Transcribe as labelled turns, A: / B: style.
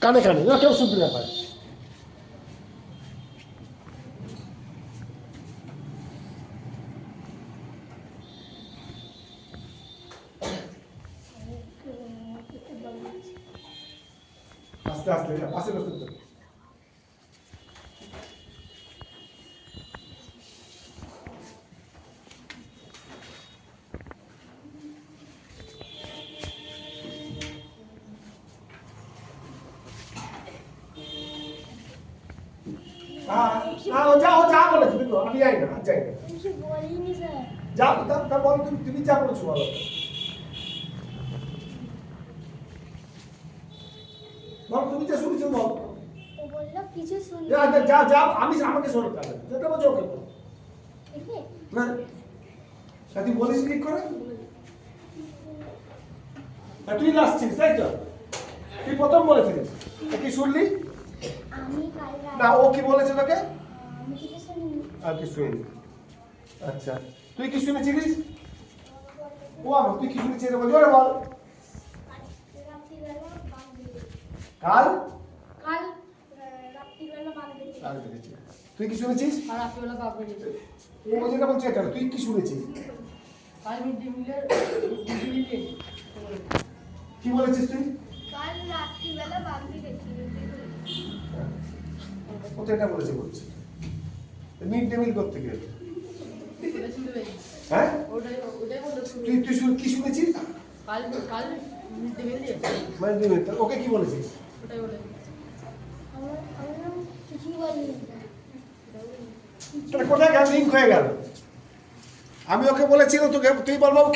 A: কানে কানে না, কেউ শুনতে না পায়। আস্তে আস্তে পাশে বসতে তো। না ও যা বলেছে তুমি আমি যাই না, যাই না।
B: কিছু বলিনি স্যার।
A: যা তা বল, তুমি যা বলেছো বলো। বল তুমি যা শুনেছো বল।
B: ও বললো কিছু শুনি।
A: যা আমি আমাকে শোনো তাহলে যেটা বলছো ওকে বল।
B: দেখবে?
A: না তুই বলিস ঠিক করে। তুই লাস্ট ছিলিস তাই তো, তুই প্রথম বলেছিলিস, কি শুনলি?
B: আমি কাল
A: না ও কি বলেছে তোকে?
B: আমি কিছু শুনিনি।
A: আর কি শুনি। আচ্ছা তুই কি শুনেছিলিস? ও আমার তুই কি শুনেছিস বল, জোরে বল।
B: রাত্রিবেলা বাঘ দেখেছি।
A: কাল
B: কাল রাত্রিবেলা বাঘ দেখেছি।
A: কাল দেখেছি। তুই কি শুনেছিস?
C: আর রাত্রিবেলা বাঘ বেরিয়েছে।
A: ও যেটা বলছে এটা তুই কি শুনেছিস?
C: কাল মিড ডে মিলের মিড
A: কি বলেছিস তুই?
B: কাল রাত্রিবেলা বাঘ দেখেছি।
A: ও তো এটা বলেছে মিড ডে মিল করতে গিয়ে।
C: ওটা শুনতে পেয়েছি।
A: হ্যাঁ
C: ওটাই বললো
A: তুই তুই কি শুনেছিস?
C: কাল মিড ডে মিল দিয়ে
A: মিড ডে মিল ওকে কি বলেছিস?
C: ওটাই বলে
B: আমার কিছুই বলিনি।
A: তাহলে কোথায় গেল, লিঙ্ক হয়ে গেল। আমি ওকে বলেছিলাম তোকে, তুই বল বাবু